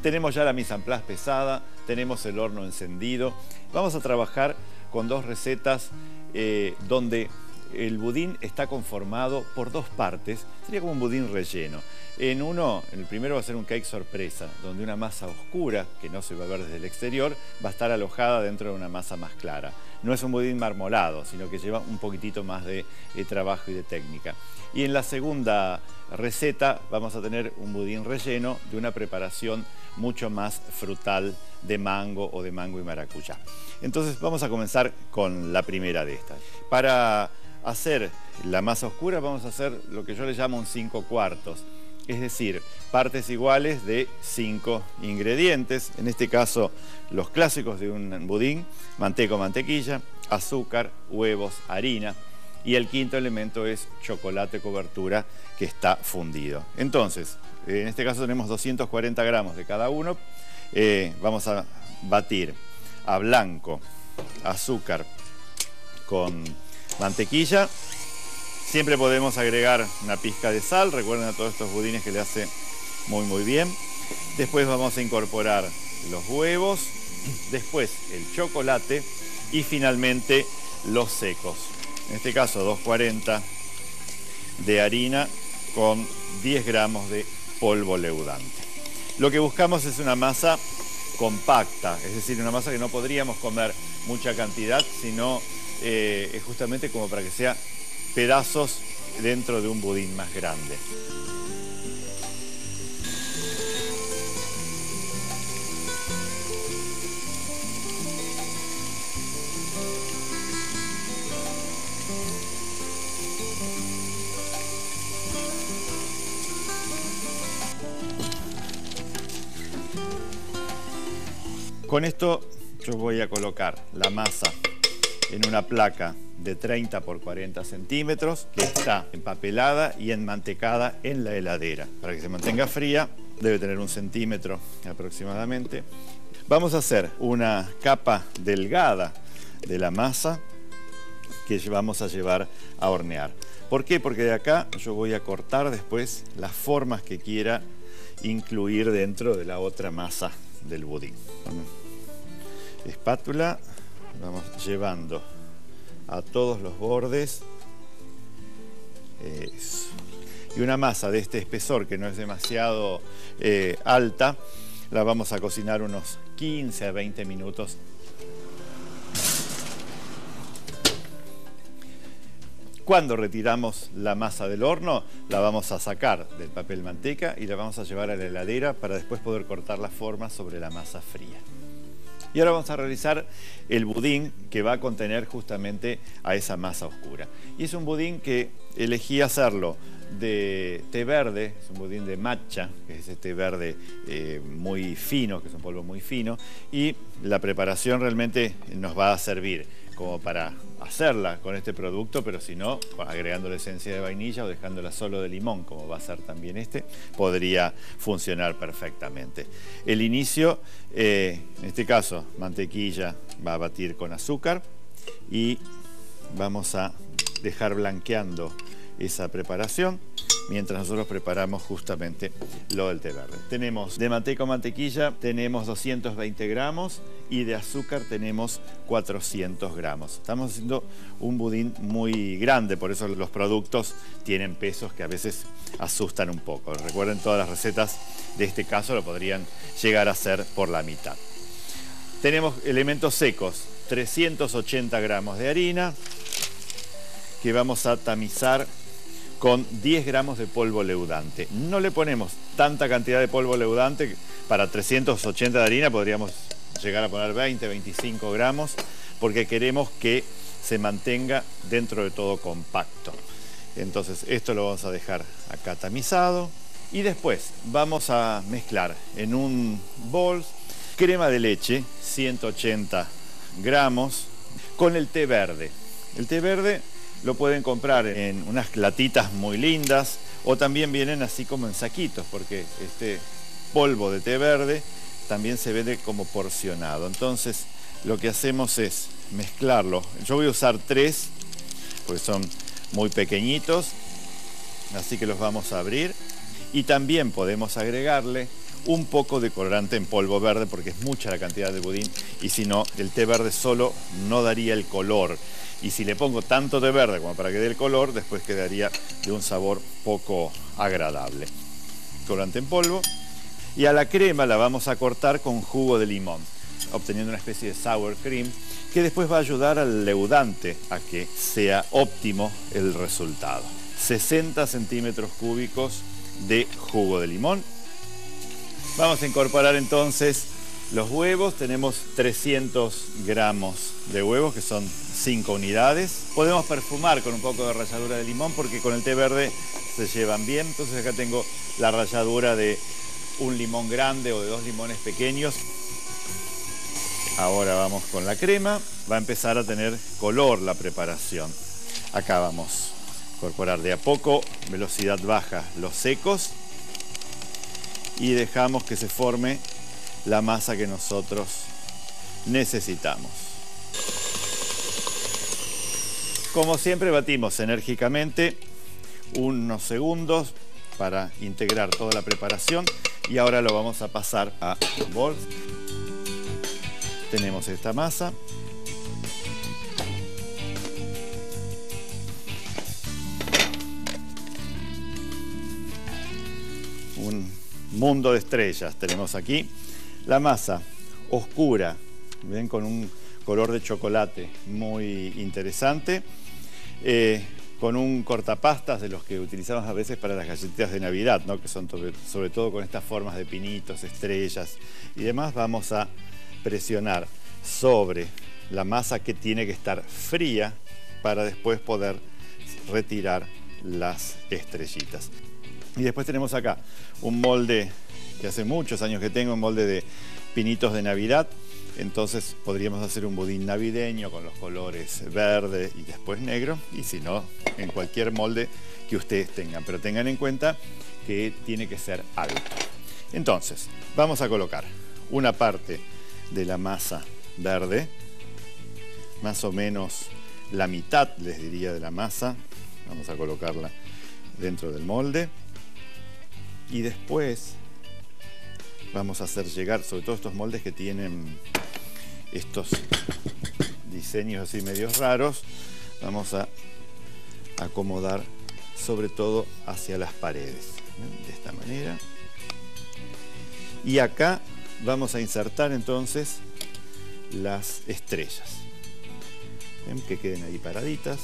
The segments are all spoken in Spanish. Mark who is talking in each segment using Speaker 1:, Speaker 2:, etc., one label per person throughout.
Speaker 1: Tenemos ya la mise en place pesada, tenemos el horno encendido. Vamos a trabajar con dos recetas donde el budín está conformado por dos partes. Sería como un budín relleno. En el primero va a ser un cake sorpresa, donde una masa oscura, que no se va a ver desde el exterior, va a estar alojada dentro de una masa más clara. No es un budín marmolado, sino que lleva un poquitito más de trabajo y de técnica. Y en la segunda receta vamos a tener un budín relleno de una preparación mucho más frutal de mango o de mango y maracuyá. Entonces vamos a comenzar con la primera de estas. Para hacer la masa oscura vamos a hacer lo que yo le llamo un 5/4. Es decir, partes iguales de 5 ingredientes. En este caso, los clásicos de un budín: manteca o mantequilla, azúcar, huevos, harina. Y el quinto elemento es chocolate cobertura que está fundido. Entonces, en este caso tenemos 240 gramos de cada uno. Vamos a batir a blanco azúcar con mantequilla. Siempre podemos agregar una pizca de sal. Recuerden a todos estos budines que le hace muy bien. Después vamos a incorporar los huevos, después el chocolate y finalmente los secos. En este caso 240 de harina con 10 gramos de polvo leudante. Lo que buscamos es una masa compacta, es decir, una masa que no podríamos comer mucha cantidad, sino es justamente como para que sea pedazos dentro de un budín más grande. Con esto yo voy a colocar la masa en una placa de 30 por 40 centímetros que está empapelada y enmantecada en la heladera. Para que se mantenga fría debe tener 1 centímetro aproximadamente. Vamos a hacer una capa delgada de la masa que vamos a llevar a hornear. ¿Por qué? Porque de acá yo voy a cortar después las formas que quiera incluir dentro de la otra masa del budín. Con espátula vamos llevando a todos los bordes. Eso. Y una masa de este espesor, que no es demasiado alta, la vamos a cocinar unos 15 a 20 minutos. Cuando retiramos la masa del horno, la vamos a sacar del papel manteca y la vamos a llevar a la heladera para después poder cortar la forma sobre la masa fría. Y ahora vamos a realizar el budín que va a contener justamente a esa masa oscura. Y es un budín que elegí hacerlo de té verde, es un budín de matcha, que es ese té verde muy fino, que es un polvo muy fino. Y la preparación realmente nos va a servir como para hacerla con este producto, pero si no, agregando la esencia de vainilla o dejándola solo de limón, como va a ser también este, podría funcionar perfectamente. El inicio, en este caso, mantequilla va a batir con azúcar y vamos a dejar blanqueando esa preparación mientras nosotros preparamos justamente lo del té verde. Tenemos de manteca o mantequilla, tenemos 220 gramos y de azúcar tenemos 400 gramos. Estamos haciendo un budín muy grande, por eso los productos tienen pesos que a veces asustan un poco. Recuerden, todas las recetas de este caso lo podrían llegar a hacer por la mitad. Tenemos elementos secos, 380 gramos de harina que vamos a tamizar con 10 gramos de polvo leudante. No le ponemos tanta cantidad de polvo leudante. Para 380 de harina podríamos llegar a poner 20, 25 gramos, porque queremos que se mantenga dentro de todo compacto. Entonces esto lo vamos a dejar acá tamizado. Y después vamos a mezclar en un bol crema de leche, 180 gramos, con el té verde. El té verde lo pueden comprar en unas latitas muy lindas O también vienen así como en saquitos, porque este polvo de té verde también se vende como porcionado. Entonces lo que hacemos es mezclarlo. Yo voy a usar 3, porque son muy pequeñitos, así que los vamos a abrir. Y también podemos agregarle un poco de colorante en polvo verde, porque es mucha la cantidad de budín, y si no, el té verde solo no daría el color. Y si le pongo tanto té verde como para que dé el color, después quedaría de un sabor poco agradable. Colorante en polvo. Y a la crema la vamos a cortar con jugo de limón, obteniendo una especie de sour cream, que después va a ayudar al leudante a que sea óptimo el resultado. 60 centímetros cúbicos de jugo de limón. Vamos a incorporar entonces los huevos. Tenemos 300 gramos de huevos, que son 5 unidades. Podemos perfumar con un poco de ralladura de limón, porque con el té verde se llevan bien. Entonces acá tengo la ralladura de un limón grande o de 2 limones pequeños. Ahora vamos con la crema. Va a empezar a tener color la preparación. Acá vamos a incorporar de a poco, velocidad baja, los secos. Y dejamos que se forme la masa que nosotros necesitamos. Como siempre, batimos enérgicamente unos segundos para integrar toda la preparación, y ahora lo vamos a pasar a un bol. Tenemos esta masa. Un mundo de estrellas tenemos aquí. La masa oscura, ven, con un color de chocolate muy interesante, con un cortapastas de los que utilizamos a veces para las galletitas de Navidad, ¿no? Que son sobre todo con estas formas de pinitos, estrellas y demás. Vamos a presionar sobre la masa, que tiene que estar fría para después poder retirar las estrellitas. Y después tenemos acá un molde que hace muchos años que tengo, un molde de pinitos de Navidad. Entonces podríamos hacer un budín navideño con los colores verde y después negro, y si no, en cualquier molde que ustedes tengan. Pero tengan en cuenta que tiene que ser alto. Entonces, vamos a colocar una parte de la masa verde, más o menos la mitad, les diría, de la masa. Vamos a colocarla dentro del molde. Y después vamos a hacer llegar, sobre todo estos moldes que tienen estos diseños así medios raros, vamos a acomodar sobre todo hacia las paredes, ¿ven? De esta manera. Y acá vamos a insertar entonces las estrellas, ¿ven? Que queden ahí paraditas.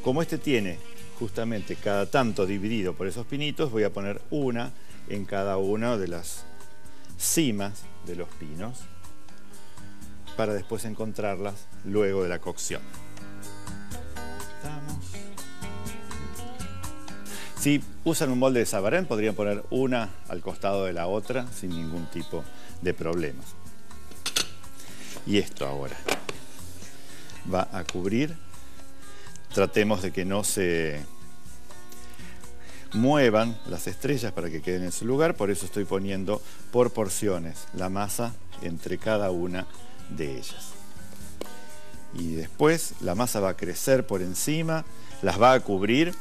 Speaker 1: Como este tiene justamente cada tanto dividido por esos pinitos, voy a poner una en cada una de las cimas de los pinos para después encontrarlas luego de la cocción. Si usan un molde de Savarin, podrían poner una al costado de la otra sin ningún tipo de problemas. Y esto ahora va a cubrir. Tratemos de que no se muevan las estrellas para que queden en su lugar. Por eso estoy poniendo por porciones la masa entre cada una de ellas. Y después la masa va a crecer por encima, las va a cubrir,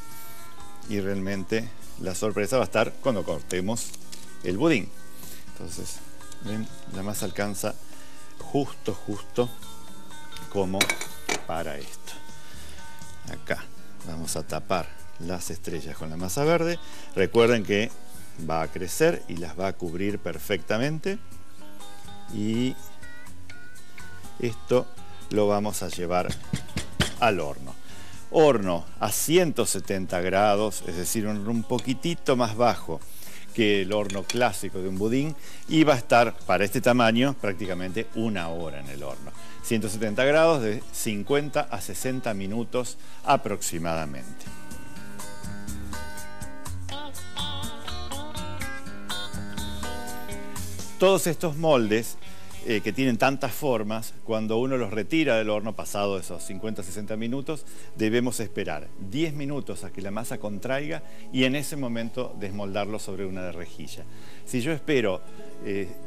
Speaker 1: y realmente la sorpresa va a estar cuando cortemos el budín. Entonces, ven, la masa alcanza justo como para esto. Acá vamos a tapar las estrellas con la masa verde. Recuerden que va a crecer y las va a cubrir perfectamente. Y esto lo vamos a llevar al horno. Horno a 170 grados, es decir, un poquitito más bajo que el horno clásico de un budín, y va a estar para este tamaño prácticamente 1 hora en el horno. 170 grados de 50 a 60 minutos aproximadamente. Todos estos moldes que tienen tantas formas, cuando uno los retira del horno, pasado esos 50-60 minutos, debemos esperar 10 minutos a que la masa contraiga y en ese momento desmoldarlo sobre una rejilla. Si yo espero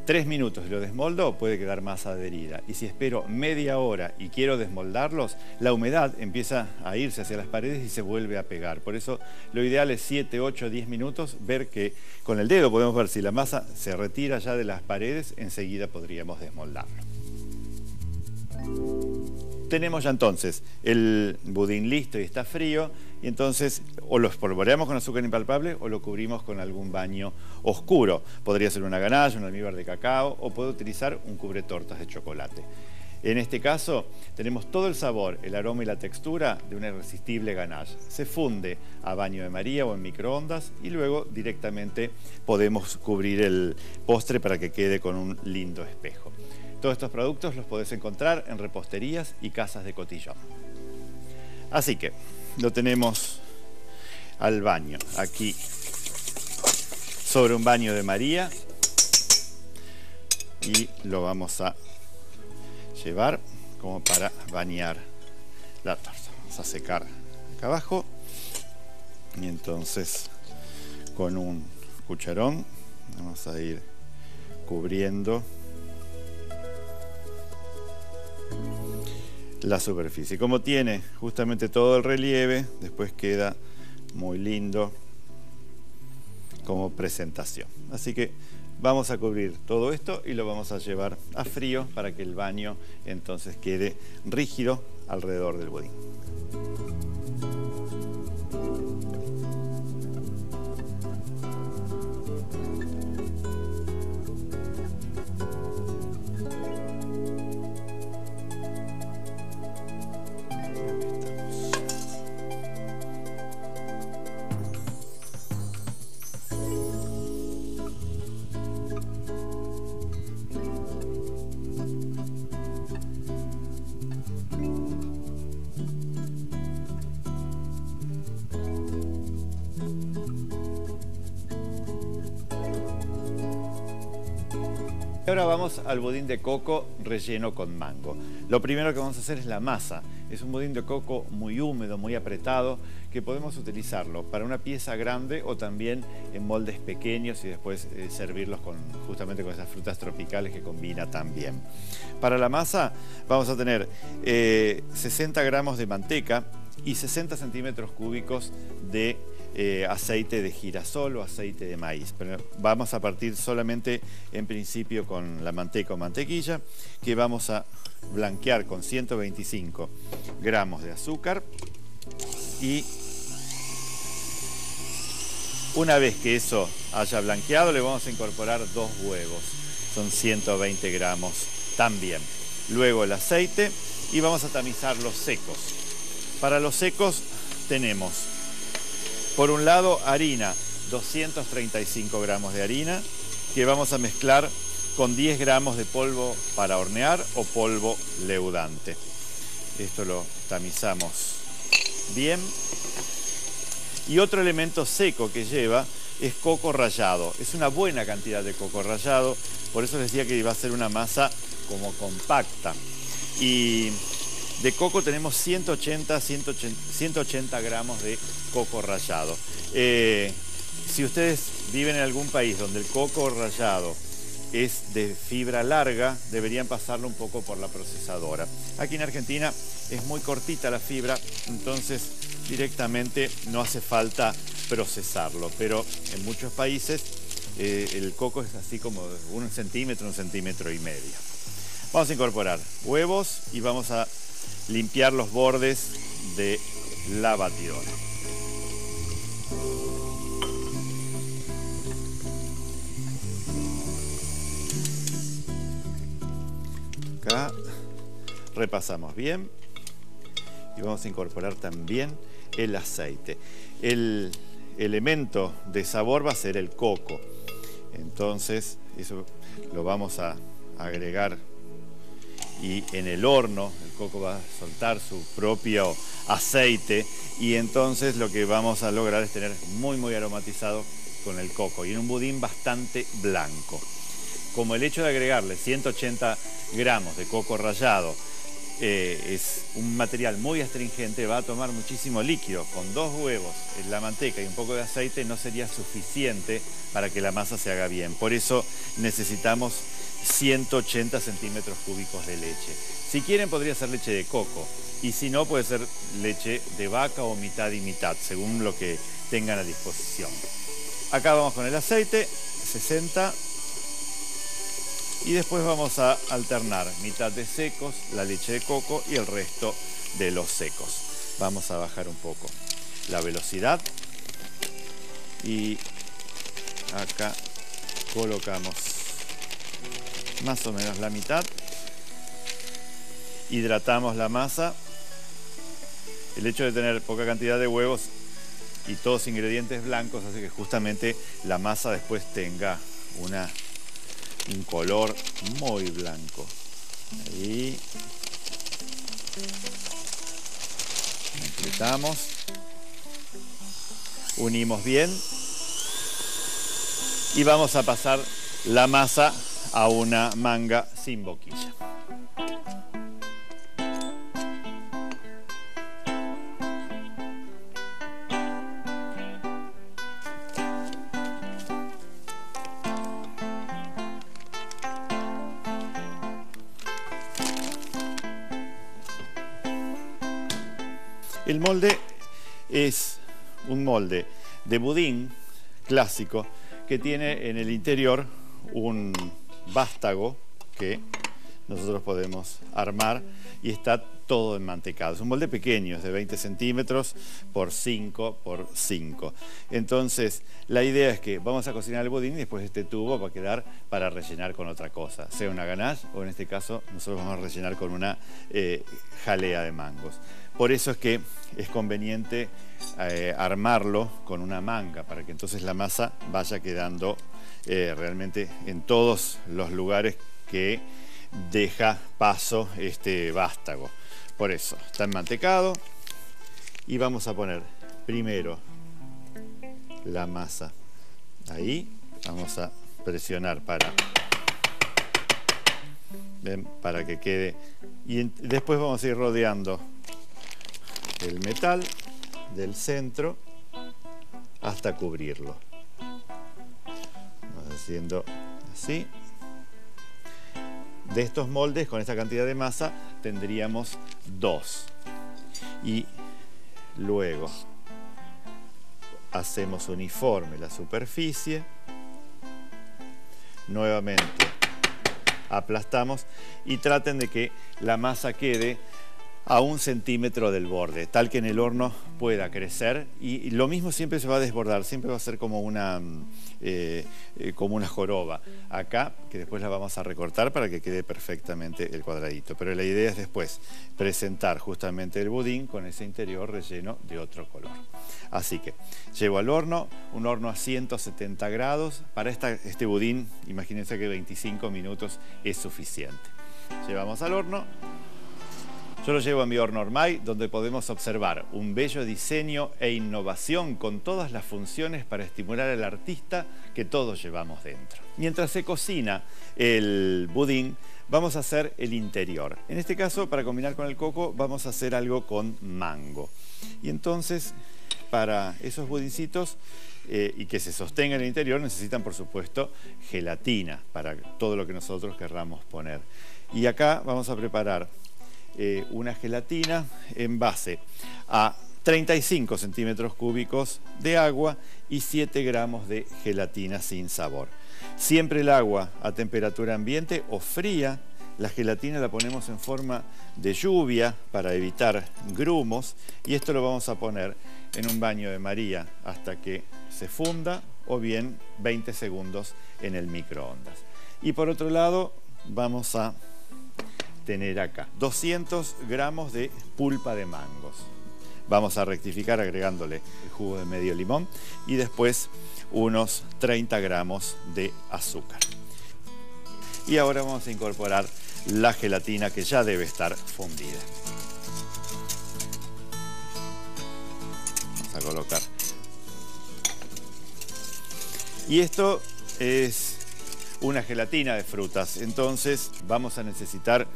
Speaker 1: 3 minutos y lo desmoldo, puede quedar masa adherida. Y si espero media hora y quiero desmoldarlos, la humedad empieza a irse hacia las paredes y se vuelve a pegar. Por eso lo ideal es 7, 8, 10 minutos, ver que con el dedo podemos ver si la masa se retira ya de las paredes, enseguida podríamos desmoldarlo. Tenemos ya entonces el budín listo y está frío, y entonces o lo espolvoreamos con azúcar impalpable o lo cubrimos con algún baño oscuro. Podría ser una ganache, un almíbar de cacao, o puedo utilizar un cubretortas de chocolate. En este caso tenemos todo el sabor, el aroma y la textura de una irresistible ganache. Se funde a baño de María o en microondas y luego directamente podemos cubrir el postre para que quede con un lindo espejo. Todos estos productos los podés encontrar en reposterías y casas de cotillón. Así que lo tenemos al baño aquí sobre un baño de María y lo vamos a llevar como para bañar la torta. Vamos a secar acá abajo y entonces con un cucharón vamos a ir cubriendo la superficie. Como tiene justamente todo el relieve, después queda muy lindo como presentación. Así que vamos a cubrir todo esto y lo vamos a llevar a frío para que el baño entonces quede rígido alrededor del budín. Ahora vamos al budín de coco relleno con mango. Lo primero que vamos a hacer es la masa. Es un budín de coco muy húmedo, muy apretado, que podemos utilizarlo para una pieza grande o también en moldes pequeños y después servirlos justamente con esas frutas tropicales que combina tan bien. Para la masa vamos a tener 60 gramos de manteca y 60 centímetros cúbicos de aceite de girasol o aceite de maíz. Pero vamos a partir solamente en principio con la manteca o mantequilla, que vamos a blanquear con 125 gramos de azúcar, y una vez que eso haya blanqueado le vamos a incorporar 2 huevos, son 120 gramos también. Luego el aceite y vamos a tamizar los secos. Para los secos tenemos por un lado harina, 235 gramos de harina, que vamos a mezclar con 10 gramos de polvo para hornear o polvo leudante. Esto lo tamizamos bien. Y otro elemento seco que lleva es coco rallado. Es una buena cantidad de coco rallado, por eso les decía que iba a ser una masa como compacta. Y de coco tenemos 180 gramos de coco rallado. Si ustedes viven en algún país donde el coco rallado es de fibra larga, deberían pasarlo un poco por la procesadora. Aquí en Argentina es muy cortita la fibra, entonces directamente no hace falta procesarlo, pero en muchos países el coco es así como 1 centímetro, 1,5 centímetros. Vamos a incorporar huevos y vamos a limpiar los bordes de la batidora. Acá repasamos bien y vamos a incorporar también el aceite. El elemento de sabor va a ser el coco, entonces eso lo vamos a agregar y en el horno el coco va a soltar su propio aceite y entonces lo que vamos a lograr es tener muy aromatizado con el coco y en un budín bastante blanco. como el hecho de agregarle 180 gramos de coco rallado es un material muy astringente, va a tomar muchísimo líquido. Con 2 huevos, la manteca y un poco de aceite no sería suficiente para que la masa se haga bien. Por eso necesitamos 180 centímetros cúbicos de leche. Si quieren podría ser leche de coco y si no puede ser leche de vaca o mitad y mitad, según lo que tengan a disposición. Acá vamos con el aceite, 60. Y después vamos a alternar mitad de secos, la leche de coco y el resto de los secos. Vamos a bajar un poco la velocidad y acá colocamos más o menos la mitad. Hidratamos la masa. El hecho de tener poca cantidad de huevos y todos ingredientes blancos hace que justamente la masa después tenga un color muy blanco. Ahí completamos, unimos bien y vamos a pasar la masa a una manga sin boquilla. El molde es un molde de budín clásico que tiene en el interior un vástago que nosotros podemos armar y está todo enmantecado. Es un molde pequeño, es de 20 centímetros por 5 por 5. Entonces, la idea es que vamos a cocinar el budín y después este tubo va a quedar para rellenar con otra cosa, sea una ganache o en este caso nosotros vamos a rellenar con una jalea de mangos. Por eso es que es conveniente armarlo con una manga para que entonces la masa vaya quedando realmente en todos los lugares que deja paso este vástago. Por eso está enmantecado y vamos a poner primero la masa ahí. Vamos a presionar para que quede y después vamos a ir rodeando el metal del centro hasta cubrirlo. Vamos haciendo así. De estos moldes, con esta cantidad de masa, tendríamos 2. Y luego hacemos uniforme la superficie. Nuevamente aplastamos y traten de que la masa quede a 1 centímetro del borde, tal que en el horno pueda crecer y lo mismo siempre se va a desbordar, siempre va a ser como una joroba acá, que después la vamos a recortar para que quede perfectamente el cuadradito, pero la idea es después presentar justamente el budín con ese interior relleno de otro color. Así que llevo al horno, un horno a 170 grados, para este budín imagínense que 25 minutos es suficiente. Llevamos al horno. Yo lo llevo a mi horno Ormay, donde podemos observar un bello diseño e innovación con todas las funciones para estimular al artista que todos llevamos dentro. Mientras se cocina el budín, vamos a hacer el interior. En este caso, para combinar con el coco, vamos a hacer algo con mango. Y entonces, para esos budincitos y que se sostenga en el interior, necesitan, por supuesto, gelatina para todo lo que nosotros querramos poner. Y acá vamos a preparar una gelatina en base a 35 centímetros cúbicos de agua y 7 gramos de gelatina sin sabor. Siempre el agua a temperatura ambiente o fría. La gelatina la ponemos en forma de lluvia para evitar grumos y esto lo vamos a poner en un baño de María hasta que se funda o bien 20 segundos en el microondas. Y por otro lado vamos a tener acá 200 gramos de pulpa de mangos. Vamos a rectificar agregándole el jugo de medio limón y después unos 30 gramos de azúcar. Y ahora vamos a incorporar la gelatina que ya debe estar fundida. Vamos a colocar. Y esto es una gelatina de frutas. Entonces vamos a necesitar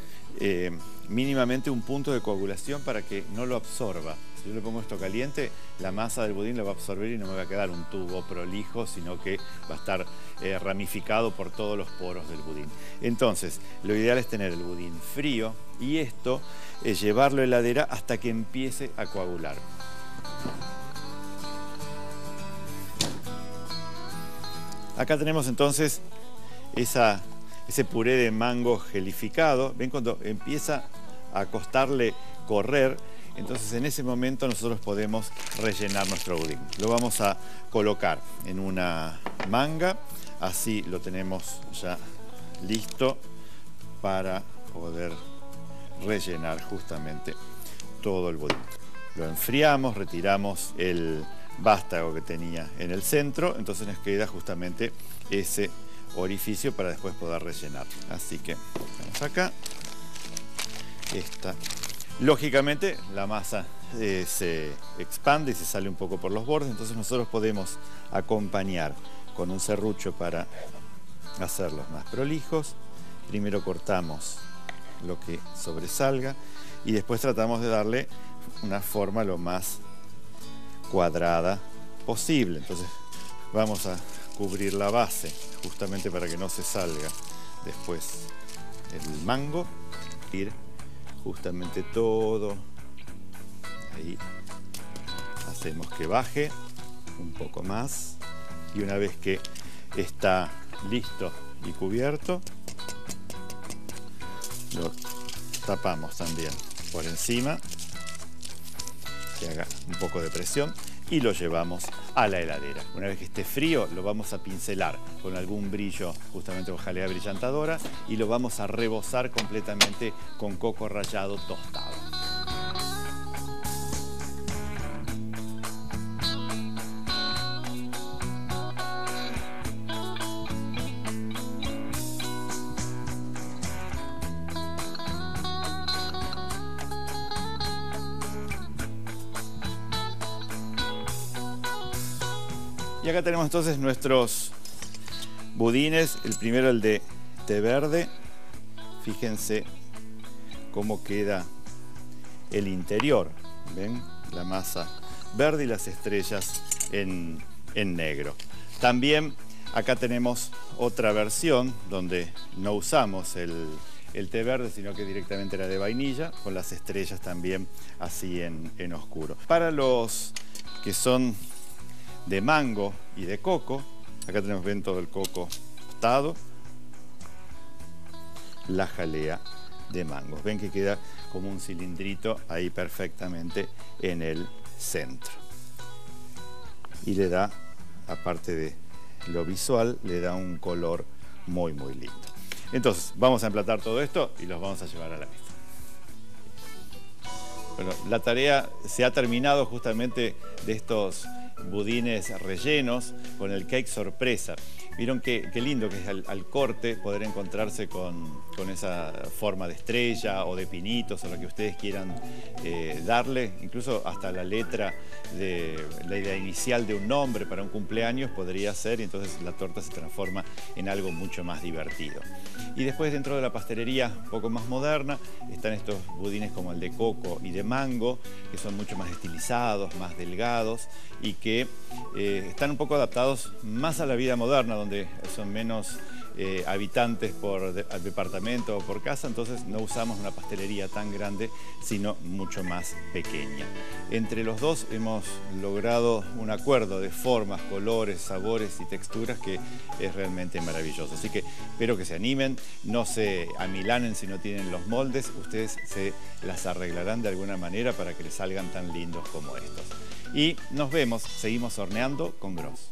Speaker 1: mínimamente un punto de coagulación para que no lo absorba. Si yo le pongo esto caliente, la masa del budín lo va a absorber y no me va a quedar un tubo prolijo, sino que va a estar ramificado por todos los poros del budín. Entonces, lo ideal es tener el budín frío y esto es llevarlo a la heladera hasta que empiece a coagular. Acá tenemos entonces ese puré de mango gelificado. ¿Ven? Cuando empieza a costarle correr, entonces en ese momento nosotros podemos rellenar nuestro budín. Lo vamos a colocar en una manga, así lo tenemos ya listo para poder rellenar justamente todo el budín. Lo enfriamos, retiramos el vástago que tenía en el centro, entonces nos queda justamente ese orificio para después poder rellenar. Así que vamos acá. Lógicamente la masa se expande y se sale un poco por los bordes, entonces nosotros podemos acompañar con un serrucho para hacerlos más prolijos. Primero cortamos lo que sobresalga y después tratamos de darle una forma lo más cuadrada posible. Entonces vamos a cubrir la base justamente para que no se salga después el mango. Ir justamente todo ahí, hacemos que baje un poco más y una vez que está listo y cubierto, lo tapamos también por encima, que haga un poco de presión, y lo llevamos a la heladera. Una vez que esté frío, lo vamos a pincelar con algún brillo, justamente con jalea brillantadora, y lo vamos a rebozar completamente con coco rallado tostado. Y acá tenemos entonces nuestros budines. El primero, el de té verde. Fíjense cómo queda el interior. ¿Ven? La masa verde y las estrellas en negro. También acá tenemos otra versión donde no usamos el té verde, sino que directamente era de vainilla, con las estrellas también así en oscuro. Para los que son de mango y de coco, acá tenemos, ven, todo el coco tostado, la jalea de mango. Ven que queda como un cilindrito ahí perfectamente en el centro. Y le da, aparte de lo visual, le da un color muy muy lindo. Entonces, vamos a emplatar todo esto y los vamos a llevar a la mesa. Bueno, la tarea se ha terminado justamente de estos budines rellenos con el cake sorpresa. Vieron qué lindo que es al corte poder encontrarse con esa forma de estrella o de pinitos o lo que ustedes quieran darle. Incluso hasta la letra de la idea inicial de un nombre para un cumpleaños podría ser, y entonces la torta se transforma en algo mucho más divertido. Y después, dentro de la pastelería un poco más moderna, están estos budines como el de coco y de mango, que son mucho más estilizados, más delgados y que están un poco adaptados más a la vida moderna, donde son menos habitantes por departamento o por casa, entonces no usamos una pastelería tan grande, sino mucho más pequeña. Entre los dos hemos logrado un acuerdo de formas, colores, sabores y texturas que es realmente maravilloso. Así que espero que se animen, no se amilanen si no tienen los moldes, ustedes se las arreglarán de alguna manera para que les salgan tan lindos como estos. Y nos vemos, seguimos horneando con Gros.